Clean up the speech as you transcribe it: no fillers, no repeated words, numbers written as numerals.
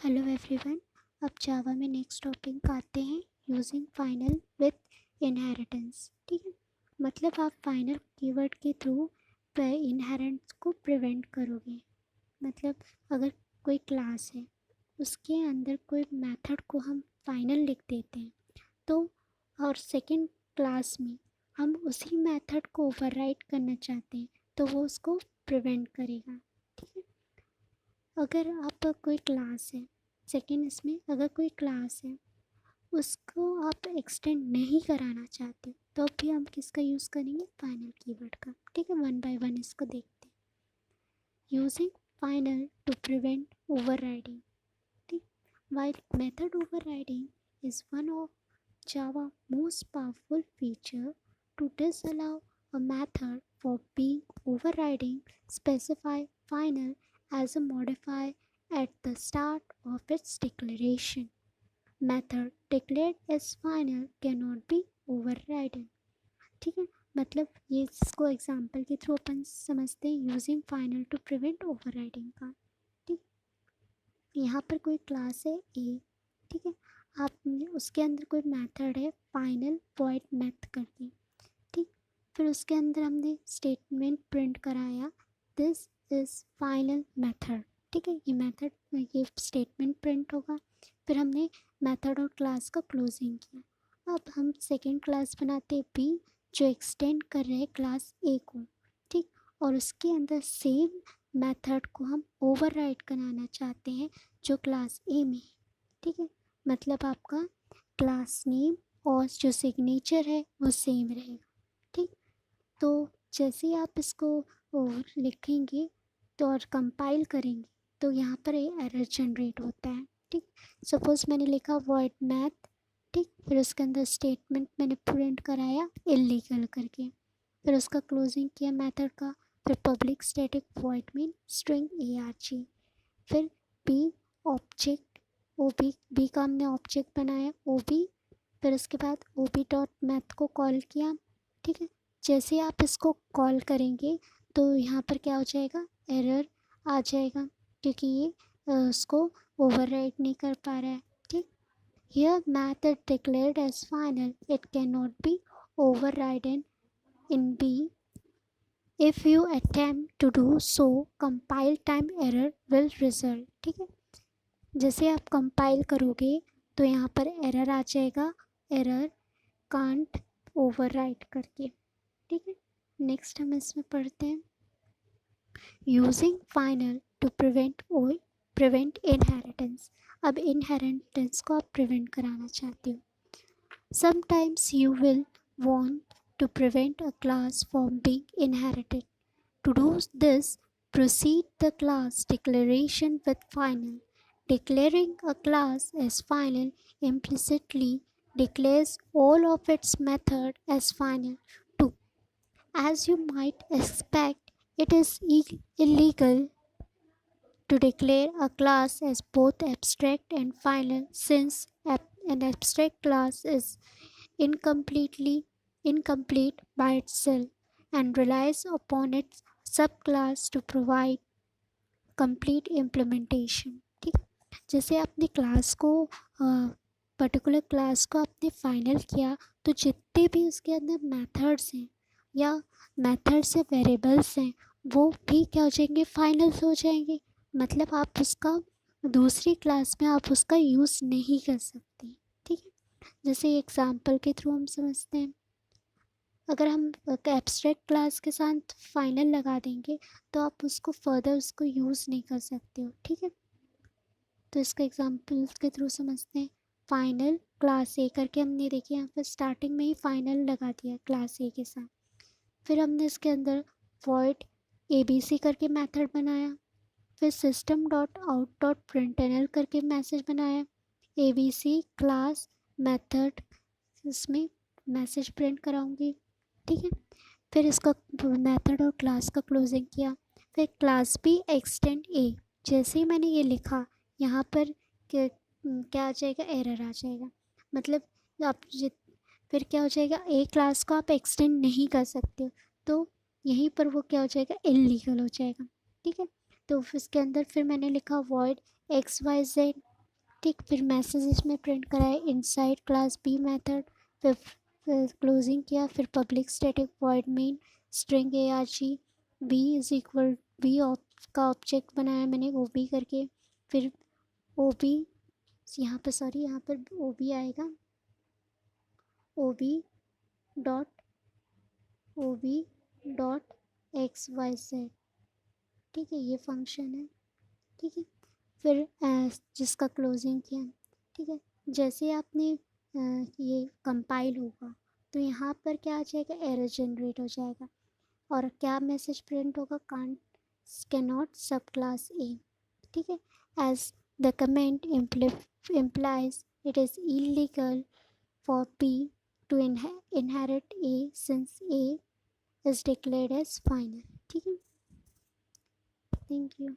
Hello everyone. अब जावा में next topic आते हैं यूजिंग फाइनल विथ इनहेरिटेंस। ठीक है, मतलब आप फाइनल कीवर्ड के थ्रू इनहेरेंस को प्रिवेंट करोगे। मतलब अगर कोई क्लास है, उसके अंदर कोई मेथड को हम फाइनल लिख देते हैं, तो और सेकंड क्लास में हम उसी मेथड को ओवरराइट करना चाहते हैं, तो वो उसको प्रिवेंट करेगा। ठीक है, अगर आप कोई क्लास है, सेकेंड इसमें अगर कोई क्लास है, उसको आप एक्सटेंड नहीं कराना चाहते हो, तो भी हम किसका यूज़ करेंगे? फाइनल कीवर्ड का। ठीक है, वन बाय वन इसको देखते हैं। Using final to prevent overriding. ठीक, while method overriding is one of Java most powerful feature to disallow a method for being overriding, specify final as a modifier at the start of its declaration. Method declared as final cannot be overridden. ठीक है, मतलब ये इसको example के through अपन समझते हैं using final to prevent overriding का। ठीक, यहाँ पर कोई क्लास है ए। ठीक है, आपने उसके अंदर कोई मेथड है फाइनल वॉइड मैथ करके। ठीक, फिर उसके अंदर हमने स्टेटमेंट प्रिंट कराया, दिस इज़ फाइनल मेथड। ठीक है, ये मेथड, ये स्टेटमेंट प्रिंट होगा। फिर हमने मेथड और क्लास का क्लोजिंग किया। अब हम सेकेंड क्लास बनाते बी, जो एक्सटेंड कर रहे हैं क्लास ए को। ठीक, और उसके अंदर सेम मेथड को हम ओवरराइड कराना चाहते हैं जो क्लास ए में है। ठीक है, मतलब आपका क्लास नेम और जो सिग्नेचर है वो सेम रहेगा। ठीक, तो जैसे ही आप इसको लिखेंगे तो और कंपाइल करेंगे, तो यहाँ पर एरर जनरेट होता है। ठीक, सपोज मैंने लिखा वॉइड मैथ। ठीक, फिर उसके अंदर स्टेटमेंट मैंने प्रिंट कराया इलीगल करके, फिर उसका क्लोजिंग किया मेथड का, फिर public static void mean string ARG, फिर बी ऑब्जेक्ट बी का हमने ऑब्जेक्ट बनाया OB, फिर उसके बाद OB डॉट मैथ को कॉल किया। ठीक है, जैसे आप इसको कॉल करेंगे तो यहाँ पर क्या हो जाएगा? एरर आ जाएगा, क्योंकि ये उसको ओवरराइड नहीं कर पा रहा है। ठीक, here method declared as final, it cannot be overridden in B. If you attempt to do so, compile time error will result. ठीक है, जैसे आप कंपाइल करोगे तो यहाँ पर एरर आ जाएगा, एरर कांट ओवरराइट करके। ठीक है, नेक्स्ट हम इसमें पढ़ते हैं using final to prevent inheritance. अब इनहेरिटेंस को आप प्रिवेंट कराना चाहते हो। Sometimes you will want to prevent a class from being inherited. To do this, proceed the class declaration with final. Declaring a class as final implicitly declares all of its method as final too. As you might expect, it is illegal to declare a class as both abstract and final, since an abstract class is incomplete by itself and relies upon its subclass to provide complete implementation. ठीक, जैसे आपने class को particular class को आपने final किया, तो जितने भी उसके अंदर मेथड्स हैं या मेथड से वेरिएबल्स हैं, वो भी क्या हो जाएंगे? फाइनल्स हो जाएंगे। मतलब आप उसका दूसरी क्लास में आप उसका यूज़ नहीं कर सकते। ठीक है, जैसे एग्जांपल के थ्रू हम समझते हैं, अगर हम एब्स्ट्रैक्ट क्लास के साथ फाइनल लगा देंगे तो आप उसको फर्दर उसको यूज़ नहीं कर सकते हो। ठीक है, तो इसका एग्जांपल के थ्रू समझते हैं। फाइनल क्लास ए करके हमने देखिए यहाँ पर स्टार्टिंग में ही फाइनल लगा दिया क्लास ए के साथ। फिर हमने इसके अंदर वॉइड ABC करके मेथड बनाया, फिर सिस्टम डॉट आउट डॉट प्रिंटएनएल करके मैसेज बनाया, ABC क्लास मेथड, इसमें मैसेज प्रिंट कराऊंगी। ठीक है, फिर इसका मेथड और क्लास का क्लोजिंग किया, फिर क्लास B एक्सटेंड A। जैसे ही मैंने ये लिखा, यहाँ पर क्या आ जाएगा? एरर आ जाएगा। मतलब आप फिर क्या हो जाएगा? ए क्लास को आप एक्सटेंड नहीं कर सकते हो, तो यहीं पर वो क्या हो जाएगा? इलीगल हो जाएगा। ठीक है, तो इसके अंदर फिर मैंने लिखा वॉइड XYZ ठीक, फिर मैसेज इसमें प्रिंट कराए इनसाइड क्लास बी मेथड, फिर क्लोजिंग किया, फिर public static void main string A R G B is equal B का ऑब्जेक्ट बनाया मैंने ओ बी करके, फिर ओ बी यहाँ पर सॉरी यहाँ पर ओ बी आएगा, O B dot O B dot X Y Z, ठीक है, ये फंक्शन है। ठीक है, फिर जिसका क्लोजिंग किया, ठीक है, जैसे आपने ये कंपाइल होगा तो यहाँ पर क्या आ जाएगा, एरर जनरेट हो जाएगा और क्या मैसेज प्रिंट होगा, can't can not sub class A, ठीक है, as the comment implies it is illegal for B to inherit A since A is declared as final। ठीक है, थैंक यू।